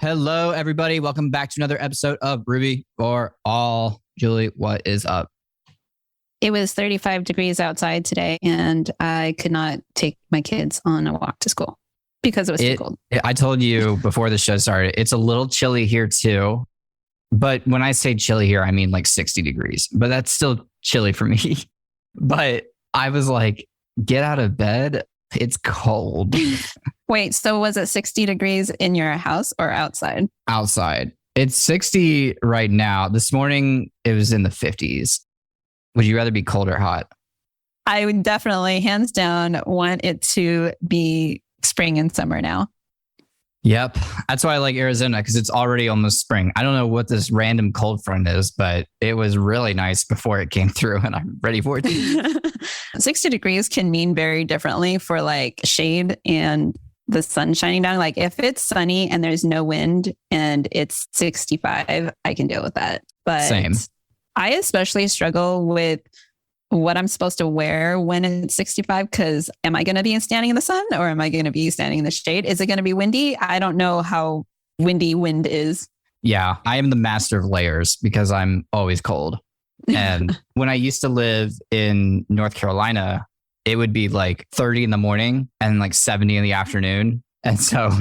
Hello, everybody. Welcome back to another episode of Ruby for All. Julie, what is up? It was 35 degrees outside today, and I could not take my kids on a walk to school because it was too cold. I told you before the show started, it's a little chilly here too. But when I say chilly here, I mean like 60 degrees. But that's still chilly for me. But I was like, get out of bed. It's cold. Wait, so was it 60 degrees in your house or outside? Outside. It's 60 right now. This morning, it was in the 50s. Would you rather be cold or hot? I would definitely, hands down, want it to be spring and summer now. Yep. That's why I like Arizona, because it's already almost spring. I don't know what this random cold front is, but it was really nice before it came through and I'm ready for it. 60 degrees can mean very differently for like shade and the sun shining down. Like if it's sunny and there's no wind and it's 65, I can deal with that. But same. I especially struggle with what I'm supposed to wear when it's 65, because am I going to be standing in the sun or am I going to be standing in the shade? Is it going to be windy? I don't know how windy wind is. Yeah, I am the master of layers because I'm always cold. And when I used to live in North Carolina, it would be like 30 in the morning and like 70 in the afternoon. And so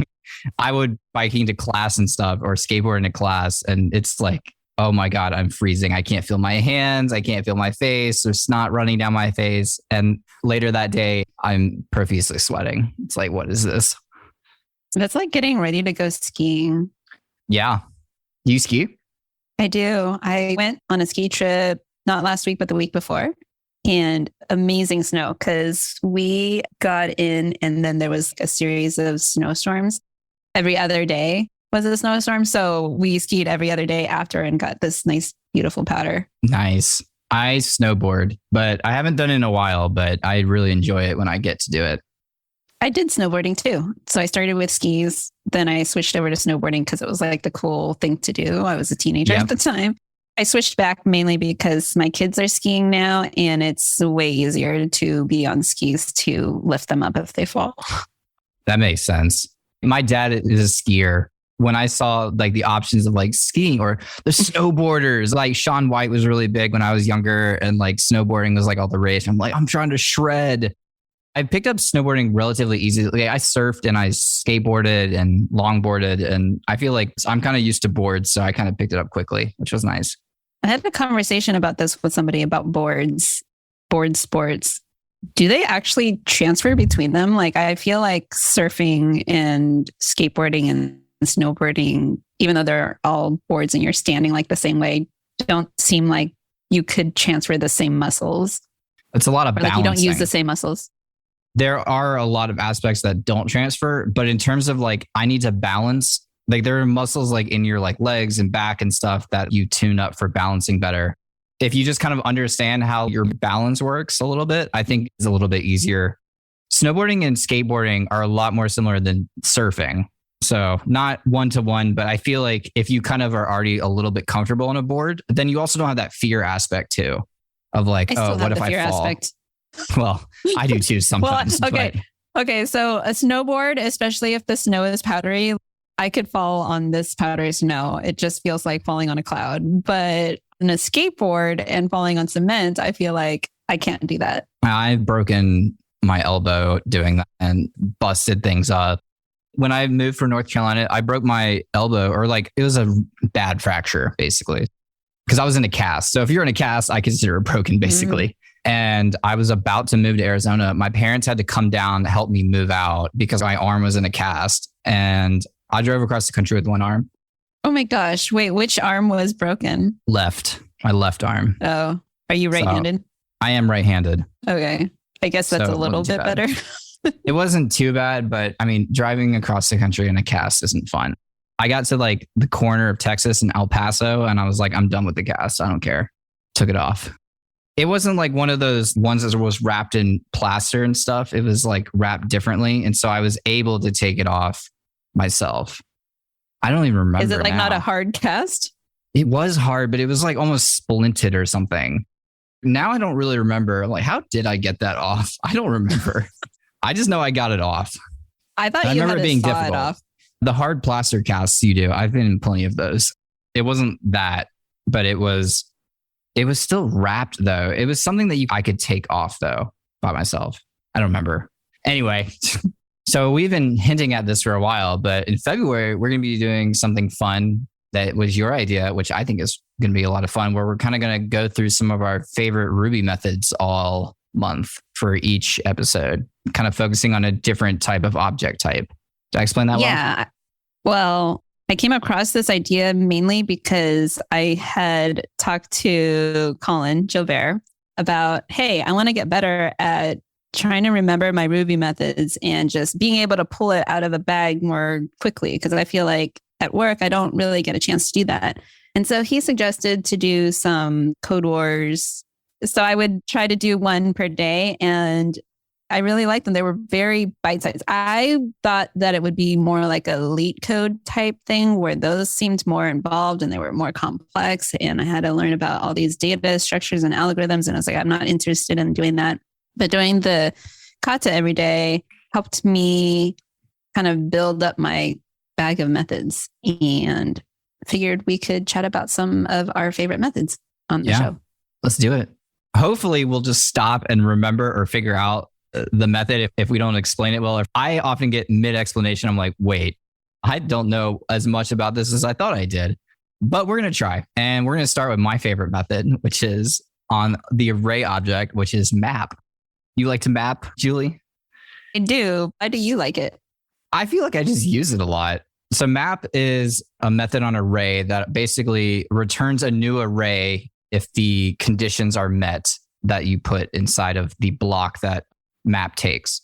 I would biking to class and stuff or skateboarding to class. And it's like, oh my God, I'm freezing. I can't feel my hands. I can't feel my face. There's snot running down my face. And later that day, I'm profusely sweating. It's like, what is this? That's like getting ready to go skiing. Yeah. Do you ski? I do. I went on a ski trip, not last week, but the week before. And amazing snow because we got in and then there was a series of snowstorms. Every other day was a snowstorm. So we skied every other day after and got this nice, beautiful powder. Nice. I snowboard, but I haven't done it in a while, but I really enjoy it when I get to do it. I did snowboarding too. So I started with skis. Then I switched over to snowboarding because it was like the cool thing to do. I was a teenager at the time. I switched back mainly because my kids are skiing now and it's way easier to be on skis to lift them up if they fall. That makes sense. My dad is a skier. When I saw like the options of like skiing or the snowboarders, like Shaun White was really big when I was younger and like snowboarding was like all the rage. I'm like, I'm trying to shred. I picked up snowboarding relatively easily. I surfed and I skateboarded and longboarded. And I feel like I'm kind of used to boards. So I kind of picked it up quickly, which was nice. I had a conversation about this with somebody about board sports. Do they actually transfer between them? Like, I feel like surfing and skateboarding and snowboarding, even though they're all boards and you're standing like the same way, don't seem like you could transfer the same muscles. It's a lot of balancing. Like you don't use the same muscles. There are a lot of aspects that don't transfer, but in terms of like, I need to balance, like there are muscles like in your like legs and back and stuff that you tune up for balancing better. If you just kind of understand how your balance works a little bit, I think it's a little bit easier. Snowboarding and skateboarding are a lot more similar than surfing. So not one-to-one, but I feel like if you kind of are already a little bit comfortable on a board, then you also don't have that fear aspect too of like, oh, what if I fall? Aspect. Well, I do too sometimes. Well, okay. So a snowboard, especially if the snow is powdery, I could fall on this powdery snow. It just feels like falling on a cloud. But on a skateboard and falling on cement, I feel like I can't do that. I've broken my elbow doing that and busted things up. When I moved from North Carolina, I broke my elbow, or like it was a bad fracture, basically, because I was in a cast. So if you're in a cast, I consider it broken, basically. Mm-hmm. And I was about to move to Arizona. My parents had to come down to help me move out because my arm was in a cast. And I drove across the country with one arm. Oh my gosh. Wait, which arm was broken? My left arm. Oh, are you right-handed? So I am right-handed. Okay. I guess that's a little bit better. It wasn't too bad, but I mean, driving across the country in a cast isn't fun. I got to like the corner of Texas and El Paso and I was like, I'm done with the cast. I don't care. Took it off. It wasn't like one of those ones that was wrapped in plaster and stuff. It was like wrapped differently. And so I was able to take it off myself. I don't even remember. Is it like now. Not a hard cast? It was hard, but it was like almost splinted or something. Now I don't really remember. Like, how did I get that off? I don't remember. I just know I got it off. I thought you had to saw it off. The hard plaster casts you do. I've been in plenty of those. It wasn't that, but it was still wrapped though. It was something that I could take off though by myself. I don't remember. Anyway, so we've been hinting at this for a while, but in February, we're going to be doing something fun that was your idea, which I think is going to be a lot of fun, where we're kind of going to go through some of our favorite Ruby methods all month for each episode, kind of focusing on a different type of object type. Did I explain that well? Yeah. Well, I came across this idea mainly because I had talked to Colin Gilbert about, hey, I want to get better at trying to remember my Ruby methods and just being able to pull it out of a bag more quickly. Because I feel like at work, I don't really get a chance to do that. And so he suggested to do some code wars. So I would try to do one per day, and I really liked them. They were very bite-sized. I thought that it would be more like a leet code type thing where those seemed more involved and they were more complex. And I had to learn about all these data structures and algorithms. And I was like, I'm not interested in doing that. But doing the kata every day helped me kind of build up my bag of methods, and figured we could chat about some of our favorite methods on the show. Let's do it. Hopefully we'll just stop and remember or figure out the method if we don't explain it well. If I often get mid-explanation, I'm like, wait, I don't know as much about this as I thought I did. But we're going to try. And we're going to start with my favorite method, which is on the array object, which is map. You like to map, Julie? I do. Why do you like it? I feel like I just use it a lot. So map is a method on array that basically returns a new array if the conditions are met that you put inside of the block that map takes.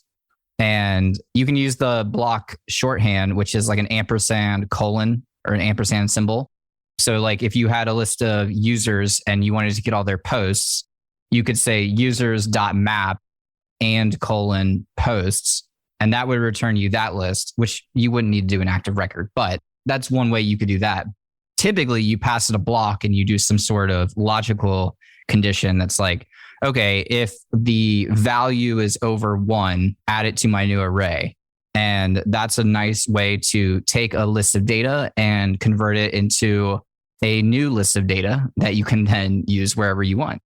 And you can use the block shorthand, which is like an ampersand colon or an ampersand symbol. So like if you had a list of users and you wanted to get all their posts, you could say users.map and colon posts, and that would return you that list, which you wouldn't need to do an ActiveRecord, but that's one way you could do that. Typically, you pass it a block and you do some sort of logical condition that's like, okay, if the value is over 1, add it to my new array. And that's a nice way to take a list of data and convert it into a new list of data that you can then use wherever you want.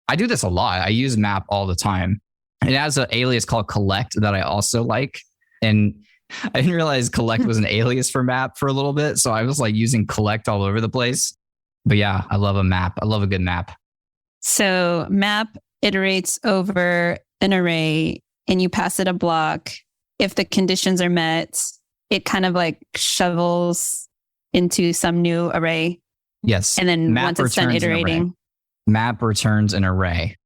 I do this a lot. I use map all the time. It has an alias called collect that I also like. And I didn't realize collect was an alias for map for a little bit. So I was like using collect all over the place. But yeah, I love a map. I love a good map. So map iterates over an array and you pass it a block. If the conditions are met, it kind of like shovels into some new array. Yes. And then once it's done iterating, map returns an array.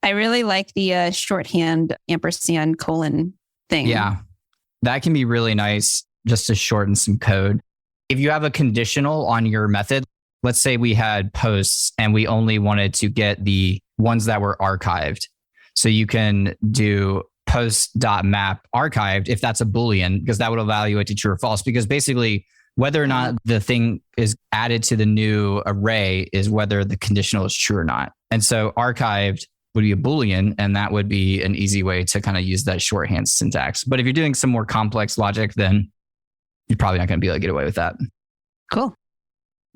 I really like the shorthand ampersand colon thing. Yeah, that can be really nice just to shorten some code. If you have a conditional on your method, let's say we had posts and we only wanted to get the ones that were archived. So you can do post.map archived if that's a Boolean, because that would evaluate to true or false. Because basically, whether or not the thing is added to the new array is whether the conditional is true or not. And so archived would be a Boolean, and that would be an easy way to kind of use that shorthand syntax. But if you're doing some more complex logic, then you're probably not going to be able to get away with that. Cool.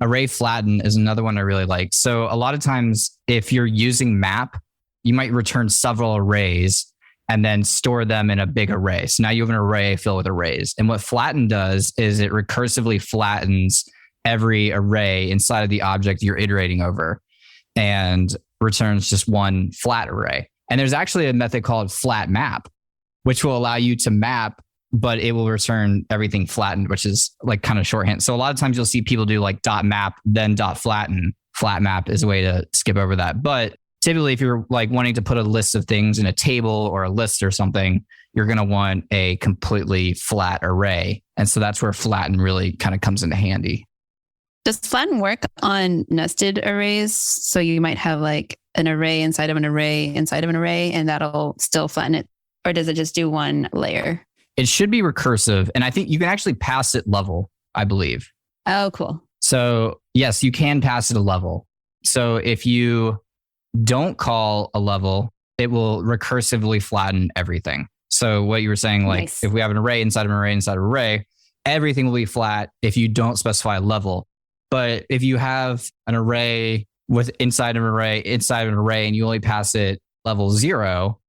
Array flatten is another one I really like. So a lot of times, if you're using map, you might return several arrays and then store them in a big array. So now you have an array filled with arrays. And what flatten does is it recursively flattens every array inside of the object you're iterating over and returns just one flat array. And there's actually a method called flat map, which will allow you to map, but it will return everything flattened, which is like kind of shorthand. So a lot of times you'll see people do like .map, then .flatten. Flat map is a way to skip over that. But typically, if you're like wanting to put a list of things in a table or a list or something, you're going to want a completely flat array. And so that's where flatten really kind of comes into handy. Does flatten work on nested arrays? So you might have like an array inside of an array inside of an array, and that'll still flatten it. Or does it just do one layer? It should be recursive. And I think you can actually pass it level, I believe. Oh, cool. So yes, you can pass it a level. So if you don't call a level, it will recursively flatten everything. So what you were saying, like nice. If we have an array inside of an array inside of an array, everything will be flat if you don't specify a level. But if you have an array with inside of an array, and you only pass it level 0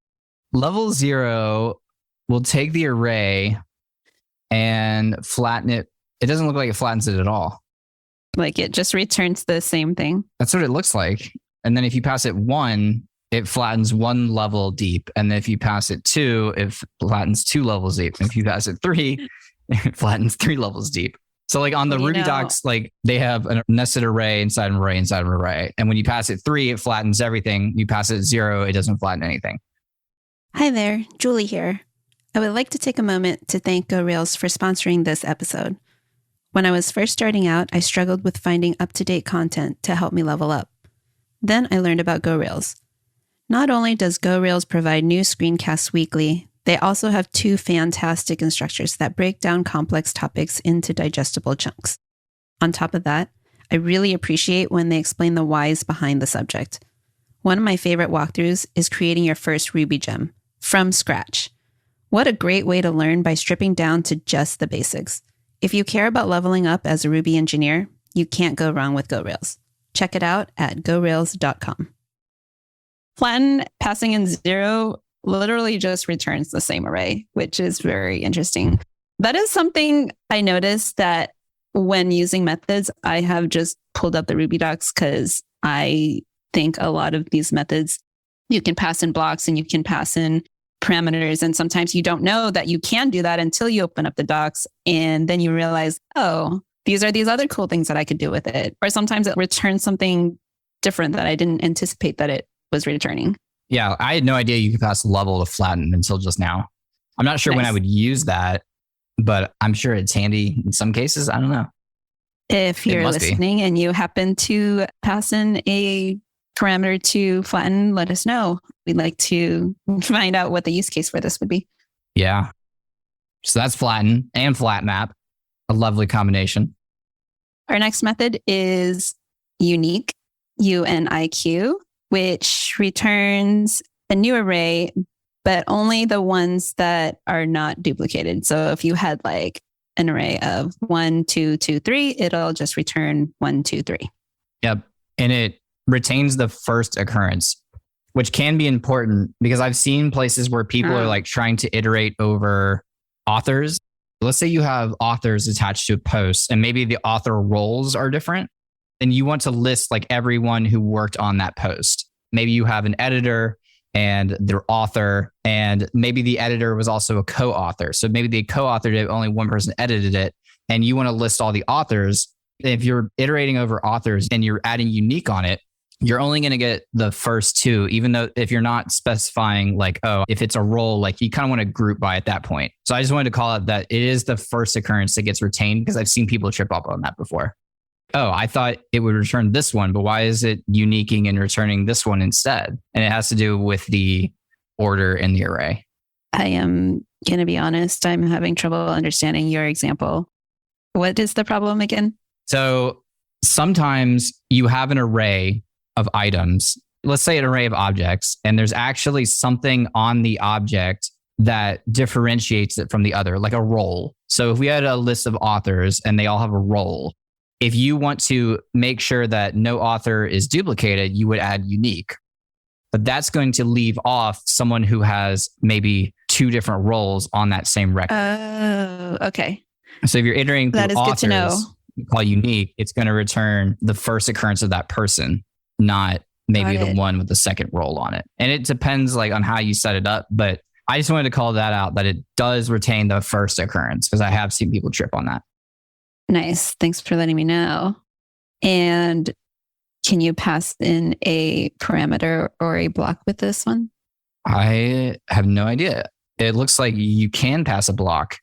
will take the array and flatten it. It doesn't look like it flattens it at all. Like it just returns the same thing. That's what it looks like. And then if you pass it 1, it flattens 1 level deep. And then if you pass it 2, it flattens 2 levels deep. And if you pass it 3, it flattens 3 levels deep. So like on the Ruby docs, like they have a nested array inside an array inside an array. And when you pass it 3, it flattens everything. You pass it 0, it doesn't flatten anything. Hi there, Julie here. I would like to take a moment to thank GoRails for sponsoring this episode. When I was first starting out, I struggled with finding up-to-date content to help me level up. Then I learned about GoRails. Not only does GoRails provide new screencasts weekly, they also have 2 fantastic instructors that break down complex topics into digestible chunks. On top of that, I really appreciate when they explain the whys behind the subject. One of my favorite walkthroughs is creating your first Ruby gem from scratch. What a great way to learn by stripping down to just the basics. If you care about leveling up as a Ruby engineer, you can't go wrong with GoRails. Check it out at gorails.com. Flatten passing in 0 literally just returns the same array, which is very interesting. That is something I noticed that when using methods, I have just pulled up the Ruby docs because I think a lot of these methods, you can pass in blocks and you can pass in parameters. And sometimes you don't know that you can do that until you open up the docs. And then you realize, oh, these are these other cool things that I could do with it. Or sometimes it returns something different that I didn't anticipate that it was returning. Yeah, I had no idea you could pass level to flatten until just now. I'm not sure when I would use that, but I'm sure it's handy in some cases. I don't know. If you're listening and you happen to pass in a parameter to flatten, let us know. We'd like to find out what the use case for this would be. Yeah. So that's flatten and flat map. A lovely combination. Our next method is uniq, UNIQ, which returns a new array, but only the ones that are not duplicated. So if you had like an array of 1, 2, 2, 3, it'll just return 1, 2, 3. Yep. And it retains the first occurrence, which can be important because I've seen places where people are like trying to iterate over authors. Let's say you have authors attached to a post and maybe the author roles are different. And you want to list like everyone who worked on that post. Maybe you have an editor and their author, and maybe the editor was also a co-author. So maybe the co-authored it, only one person edited it, and you want to list all the authors. If you're iterating over authors and you're adding unique on it, you're only going to get the first 2, even though if you're not specifying like, oh, if it's a role, like you kind of want to group by at that point. So I just wanted to call out that it is the first occurrence that gets retained because I've seen people trip up on that before. Oh, I thought it would return this one, but why is it uniquing and returning this one instead? And it has to do with the order in the array. I am going to be honest. I'm having trouble understanding your example. What is the problem again? So sometimes you have an array of items, let's say an array of objects, and there's actually something on the object that differentiates it from the other, like a role. So if we had a list of authors and they all have a role, if you want to make sure that no author is duplicated, you would add unique. But that's going to leave off someone who has maybe 2 different roles on that same record. Oh, okay. So if you're iterating through that is authors, good to know. You call unique, it's going to return the first occurrence of that person, not maybe the one with the second role on it. And it depends like on how you set it up. But I just wanted to call that out, that it does retain the first occurrence because I have seen people trip on that. Nice. Thanks for letting me know. And can you pass in a parameter or a block with this one? I have no idea. It looks like you can pass a block.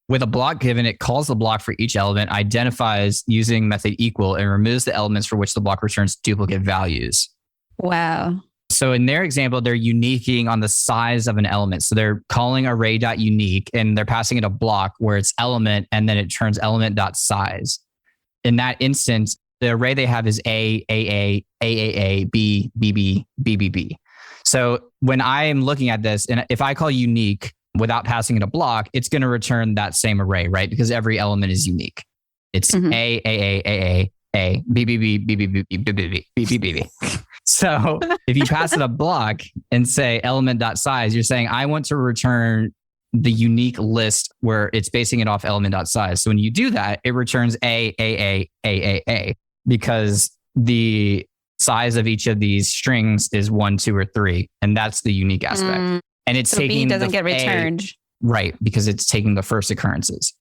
With a block given, it calls the block for each element, identifies using method equal, and removes the elements for which the block returns duplicate values. Wow. So in their example, they're uniquing on the size of an element. So they're calling array.unique and they're passing it a block where it's element and then it turns element.size. In that instance, the array they have is A, AA, AAA, B, BB, BBB. So when I am looking at this, and if I call unique without passing it a block, it's going to return that same array, right? Because every element is unique. It's A, B, B, B, B, B, B, B, B, B, B, B, B, B, B. So if you pass it a block and say element.size, you're saying, I want to return the unique list where it's basing it off element.size. So when you do that, it returns A, because the size of each of these strings is 1, 2, or 3. And that's the unique aspect. And it's so taking B doesn't get returned. Right, because it's taking the first occurrences.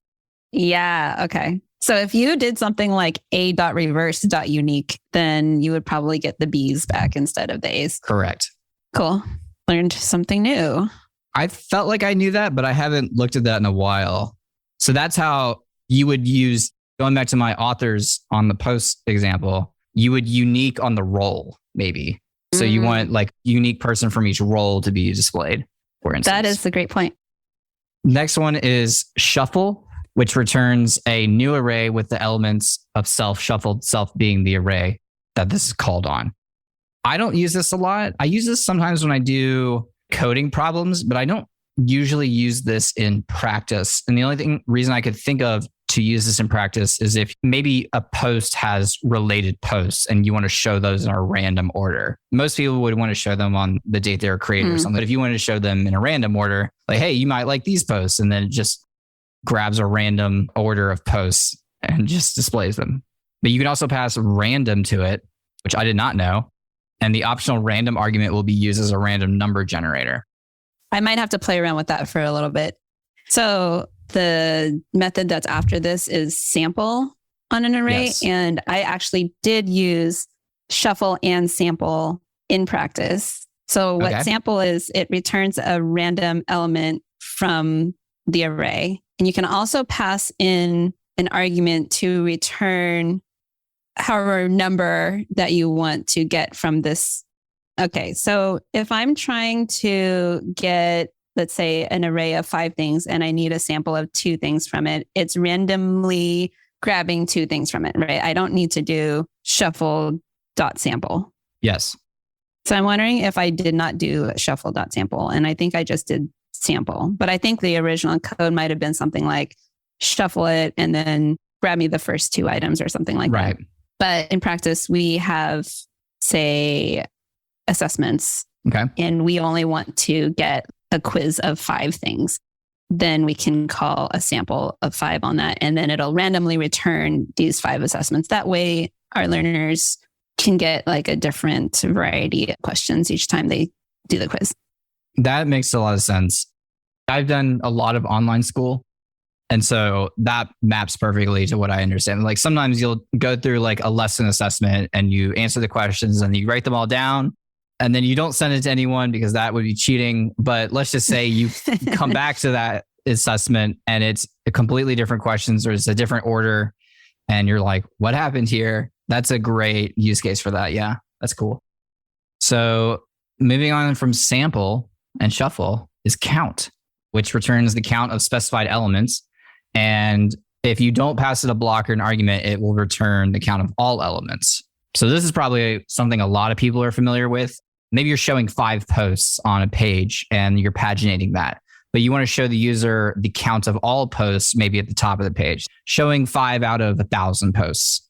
Yeah, okay. So if you did something like a.reverse.unique, then you would probably get the B's back instead of the A's. Correct. Cool. Learned something new. I felt like I knew that, but I haven't looked at that in a while. So that's how you would use, going back to my authors on the post example, you would unique on the role, maybe. So you want like unique person from each role to be displayed, for instance. That is a great point. Next one is shuffle, which returns a new array with the elements of self, shuffled, self being the array that this is called on. I don't use this a lot. I use this sometimes when I do coding problems, but I don't usually use this in practice. And the only reason I could think of to use this in practice is if maybe a post has related posts and you want to show those in a random order. Most people would want to show them on the date they were created or something. But if you wanted to show them in a random order, like, hey, you might like these posts, and then it just grabs a random order of posts and just displays them. But you can also pass random to it, which I did not know. And the optional random argument will be used as a random number generator. I might have to play around with that for a little bit. So the method that's after this is sample on an array. Yes. And I actually did use shuffle and sample in practice. So what sample is, it returns a random element from the array. And you can also pass in an argument to return however number that you want to get from this. Okay, so if I'm trying to get, let's say, an array of 5 things and I need a sample of 2 things from it, it's randomly grabbing 2 things from it, right? I don't need to do shuffle.sample. Yes. So I'm wondering if I did not do shuffle.sample, and I think I just did sample. But I think the original code might have been something like shuffle it and then grab me the first 2 items or something like that. But in practice, we have, say, assessments. Okay. And we only want to get a quiz of 5 things. Then we can call a sample of 5 on that. And then it'll randomly return these 5 assessments. That way, our learners can get like a different variety of questions each time they do the quiz. That makes a lot of sense. I've done a lot of online school. And so that maps perfectly to what I understand. Like sometimes you'll go through like a lesson assessment and you answer the questions and you write them all down. And then you don't send it to anyone because that would be cheating. But let's just say you come back to that assessment and it's a completely different questions or it's a different order. And you're like, what happened here? That's a great use case for that. Yeah, that's cool. So moving on from sample and shuffle is count, which returns the count of specified elements. And if you don't pass it a block or an argument, it will return the count of all elements. So this is probably something a lot of people are familiar with. Maybe you're showing 5 posts on a page and you're paginating that, but you want to show the user the count of all posts, maybe at the top of the page, showing 5 out of 1,000 posts.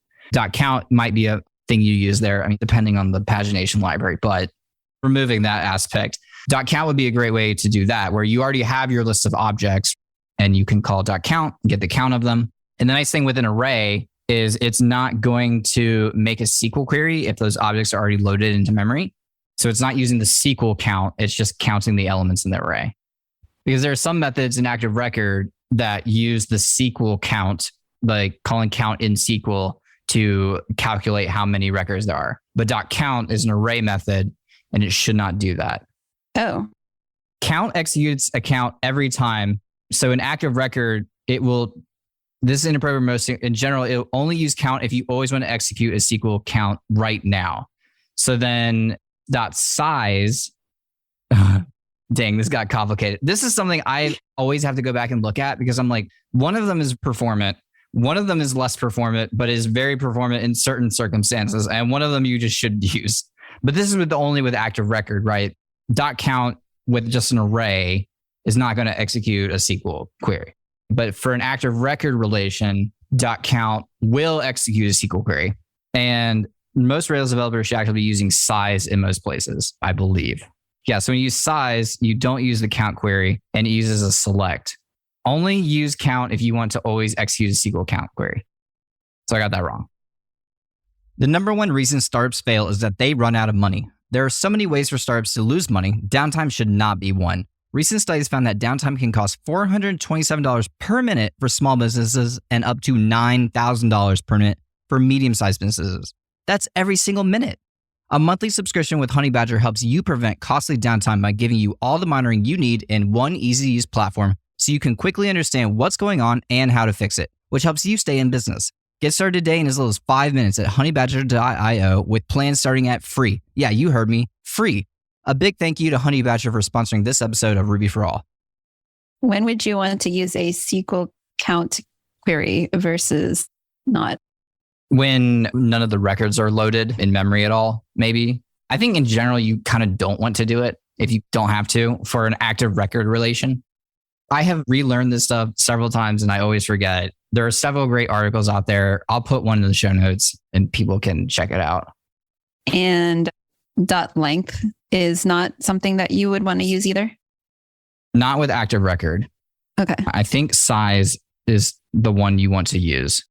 .count might be a thing you use there. I mean, depending on the pagination library, but removing that aspect, .count would be a great way to do that, where you already have your list of objects and you can call .count, get the count of them. And the nice thing with an array is it's not going to make a SQL query if those objects are already loaded into memory. So it's not using the SQL count. It's just counting the elements in the array. Because there are some methods in ActiveRecord that use the SQL count, like calling count in SQL to calculate how many records there are. But .count is an array method and it should not do that. Oh. Count executes a count every time. So in ActiveRecord, this is inappropriate most in general, it'll only use count if you always want to execute a SQL count right now. So then .size, dang, this got complicated. This is something I always have to go back and look at because I'm like, one of them is performant. One of them is less performant, but is very performant in certain circumstances. And one of them you just should use. But this is only with ActiveRecord, right? .count with just an array is not going to execute a SQL query. But for an active record relation, .count will execute a SQL query. And most Rails developers should actually be using size in most places, I believe. Yeah, so when you use size, you don't use the count query and it uses a select. Only use count if you want to always execute a SQL count query. So I got that wrong. The number one reason startups fail is that they run out of money. There are so many ways for startups to lose money. Downtime should not be one. Recent studies found that downtime can cost $427 per minute for small businesses and up to $9,000 per minute for medium-sized businesses. That's every single minute. A monthly subscription with Honeybadger helps you prevent costly downtime by giving you all the monitoring you need in one easy-to-use platform so you can quickly understand what's going on and how to fix it, which helps you stay in business. Get started today in as little as 5 minutes at honeybadger.io with plans starting at free. Yeah, you heard me, free. A big thank you to Honeybadger for sponsoring this episode of Ruby for All. When would you want to use a SQL count query versus not? When none of the records are loaded in memory at all, maybe. I think in general, you kind of don't want to do it if you don't have to for an active record relation. I have relearned this stuff several times and I always forget. There are several great articles out there. I'll put one in the show notes and people can check it out. And .length is not something that you would want to use either? Not with active record. Okay. I think size is the one you want to use.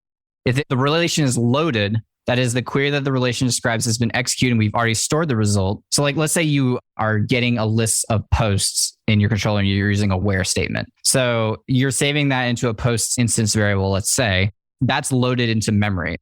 If the relation is loaded, that is the query that the relation describes has been executed and we've already stored the result. So like, let's say you are getting a list of posts in your controller and you're using a where statement. So you're saving that into a post instance variable, let's say, that's loaded into memory.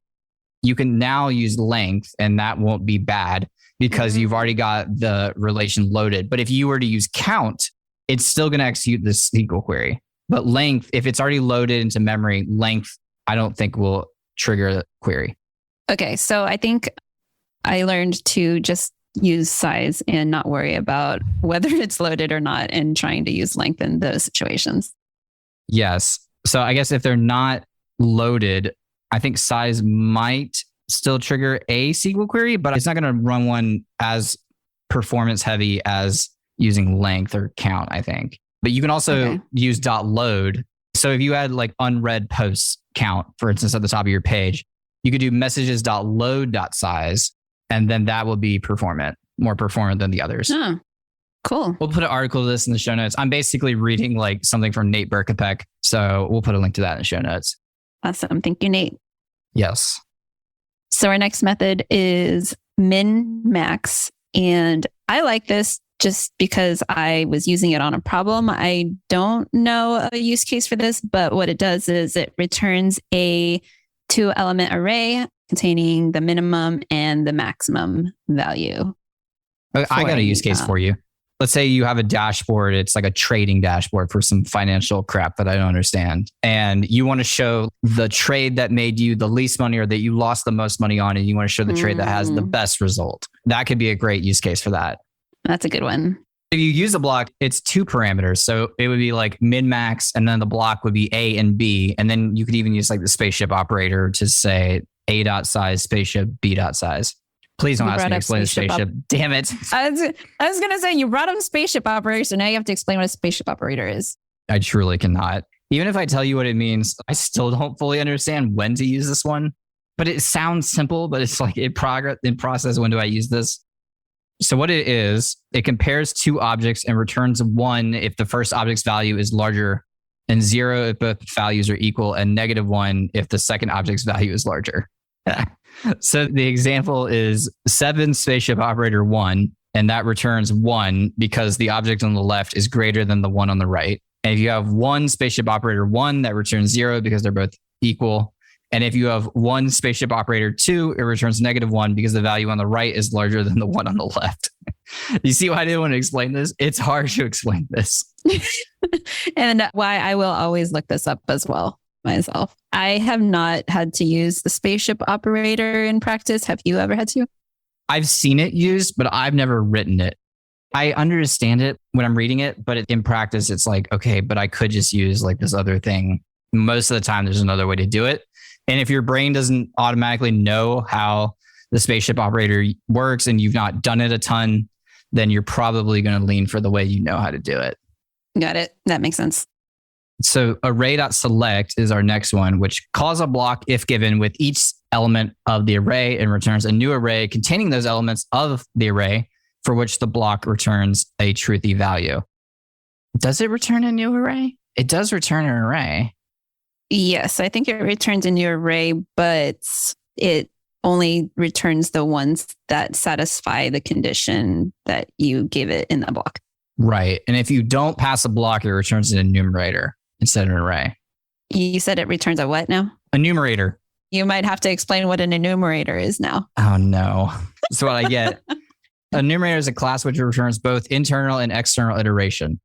You can now use length and that won't be bad because you've already got the relation loaded. But if you were to use count, it's still going to execute the SQL query. But length, if it's already loaded into memory, length, I don't think will trigger the query. Okay, so I think I learned to just use size and not worry about whether it's loaded or not and trying to use length in those situations. Yes. So I guess if they're not loaded, I think size might still trigger a SQL query, but it's not going to run one as performance heavy as using length or count, I think. But you can also use .load. So if you had like unread posts count, for instance, at the top of your page, you could do messages.load.size, and then that will be more performant than the others. Oh, cool. We'll put an article of this in the show notes. I'm basically reading like something from Nate Berkopec. So we'll put a link to that in the show notes. Awesome. Thank you, Nate. Yes. So our next method is min-max. And I like this just because I was using it on a problem. I don't know a use case for this, but what it does is it returns a 2-element array containing the minimum and the maximum value. I got a use case for you. Let's say you have a dashboard. It's like a trading dashboard for some financial crap that I don't understand. And you want to show the trade that made you the least money or that you lost the most money on, and you want to show the trade that has the best result. That could be a great use case for that. That's a good one. If you use a block, it's 2 parameters. So it would be like min-max, and then the block would be A and B. And then you could even use like the spaceship operator to say A.size, spaceship, B.size. Please don't ask me to explain the spaceship. Damn it. I was going to say, you brought up spaceship operator, so now you have to explain what a spaceship operator is. I truly cannot. Even if I tell you what it means, I still don't fully understand when to use this one. But it sounds simple, but it's like in process, when do I use this? So what it is, it compares 2 objects and returns 1 if the first object's value is larger, and 0 if both values are equal, and -1 if the second object's value is larger. So the example is 7 spaceship operator 1, and that returns 1 because the object on the left is greater than the one on the right. And if you have 1 spaceship operator 1, that returns 0 because they're both equal. And if you have 1 spaceship operator 2, it returns -1 because the value on the right is larger than the one on the left. You see why I didn't want to explain this? It's hard to explain this. And why I will always look this up as well myself. I have not had to use the spaceship operator in practice. Have you ever had to? I've seen it used, but I've never written it. I understand it when I'm reading it, but in practice, it's like, okay, but I could just use like this other thing. Most of the time, there's another way to do it. And if your brain doesn't automatically know how the spaceship operator works and you've not done it a ton, then you're probably going to lean for the way you know how to do it. Got it. That makes sense. So array.select is our next one, which calls a block if given with each element of the array and returns a new array containing those elements of the array for which the block returns a truthy value. Does it return a new array? It does return an array. Yes, I think it returns a new array, but it only returns the ones that satisfy the condition that you gave it in the block. Right. And if you don't pass a block, it returns an enumerator instead of an array. You said it returns a what now? Enumerator. You might have to explain what an enumerator is now. Oh, no. That's what I get. Enumerator is a class which returns both internal and external iteration.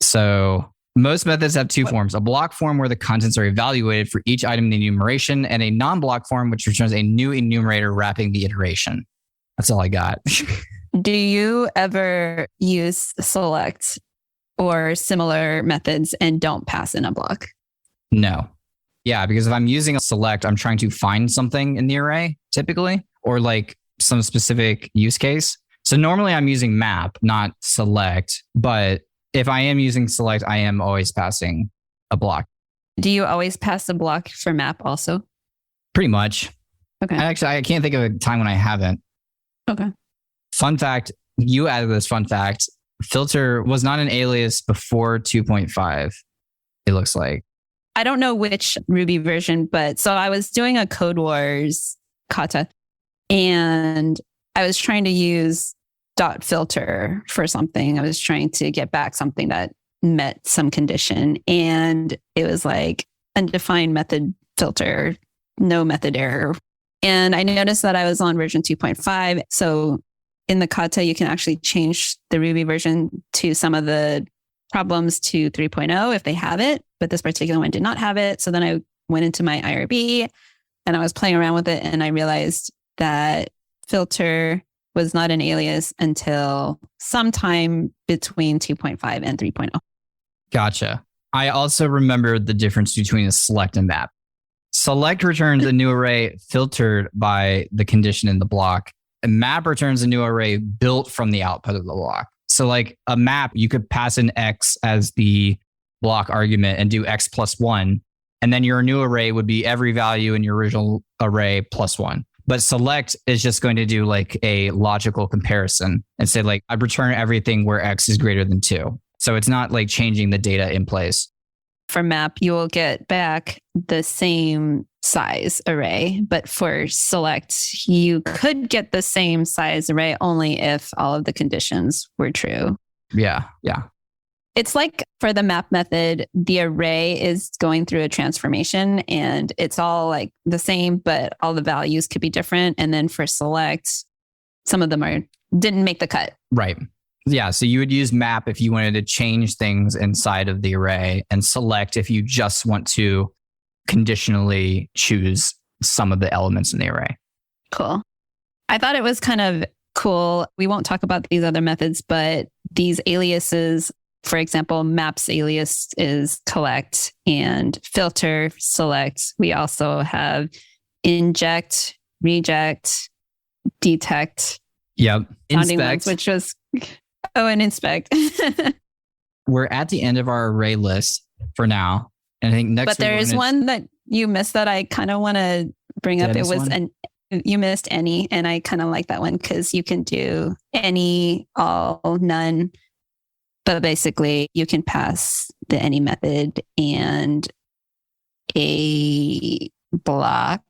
So most methods have two forms, a block form where the contents are evaluated for each item in the enumeration, and a non-block form which returns a new enumerator wrapping the iteration. That's all I got. Do you ever use select or similar methods and don't pass in a block? No. Yeah, because if I'm using a select, I'm trying to find something in the array typically, or like some specific use case. So normally I'm using map, not select, but if I am using select, I am always passing a block. Do you always pass a block for map also? Pretty much. Okay. I can't think of a time when I haven't. Okay. Fun fact, you added this fun fact. Filter was not an alias before 2.5, it looks like. I don't know which Ruby version, but so I was doing a Code Wars kata and I was trying to use dot filter for something. I was trying to get back something that met some condition. And it was like undefined method filter, no method error. And I noticed that I was on version 2.5. So in the kata, you can actually change the Ruby version to some of the problems to 3.0 if they have it. But this particular one did not have it. So then I went into my IRB and I was playing around with it. And I realized that filter was not an alias until sometime between 2.5 and 3.0. Gotcha. I also remembered the difference between a select and map. Select returns a new array filtered by the condition in the block. A map returns a new array built from the output of the block. So like a map, you could pass in X as the block argument and do X plus 1. And then your new array would be every value in your original array plus 1. But select is just going to do like a logical comparison and say like, I'd return everything where X is greater than 2. So it's not like changing the data in place. For map, you will get back the same size array. But for select, you could get the same size array only if all of the conditions were true. Yeah. It's like for the map method, the array is going through a transformation and it's all like the same, but all the values could be different. And then for select, some of them didn't make the cut. Right. Yeah. So you would use map if you wanted to change things inside of the array, and select if you just want to conditionally choose some of the elements in the array. Cool. I thought it was kind of cool. We won't talk about these other methods, but these aliases, for example, maps alias is collect and filter select. We also have inject, reject, detect. Yep. Sounding Inspect. ones, which was, and inspect. We're at the end of our array list for now. And I think next But there is one that you missed that I kind of want to bring up. It was you missed any, and I kind of like that one because you can do any, all, none. But basically, you can pass the any method and a block,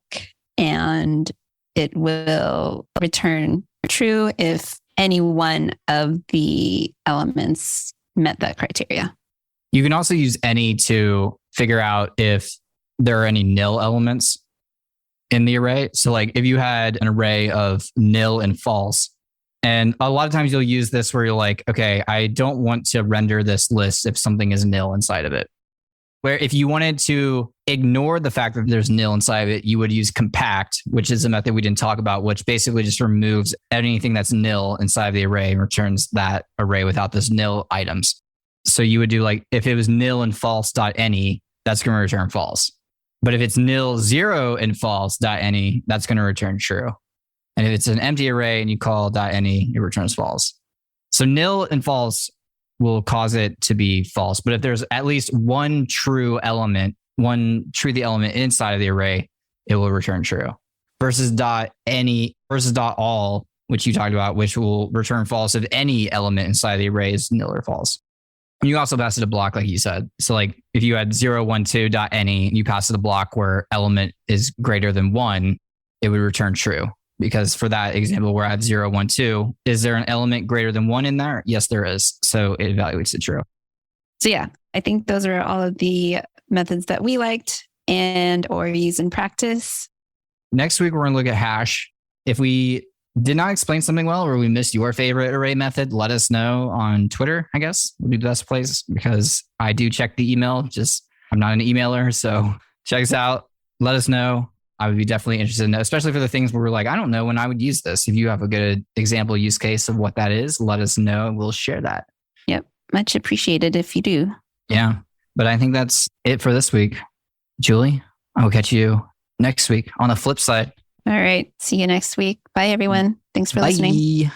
and it will return true if any one of the elements met that criteria. You can also use any to figure out if there are any nil elements in the array. So like if you had an array of nil and false, and a lot of times you'll use this where you're like, okay, I don't want to render this list if something is nil inside of it. Where if you wanted to ignore the fact that there's nil inside of it, you would use compact, which is a method we didn't talk about, which basically just removes anything that's nil inside of the array and returns that array without those nil items. So you would do like, if it was nil and false dot any, that's going to return false. But if it's nil, 0 and false dot any, that's going to return true. And if it's an empty array and you call dot any, it returns false. So nil and false will cause it to be false. But if there's at least one true element, one true element inside of the array, it will return true. Versus all, which you talked about, which will return false if any element inside the array is nil or false. And you also pass it a block, like you said. So like if you had 012.any, you pass it a block where element is greater than 1, it would return true. Because for that example, where I have 012, is there an element greater than 1 in there? Yes, there is. So it evaluates it true. So yeah, I think those are all of the methods that we liked and or use in practice. Next week, we're going to look at hash. If we did not explain something well, or we missed your favorite array method, let us know on Twitter, I guess would be the best place, because I do check the email. I'm not an emailer, so check us out. Let us know. I would be definitely interested in that, especially for the things where we're like, I don't know when I would use this. If you have a good example use case of what that is, let us know and we'll share that. Yep. Much appreciated if you do. Yeah. But I think that's it for this week. Julie, I will catch you next week on the flip side. All right. See you next week. Bye, everyone. Thanks for listening.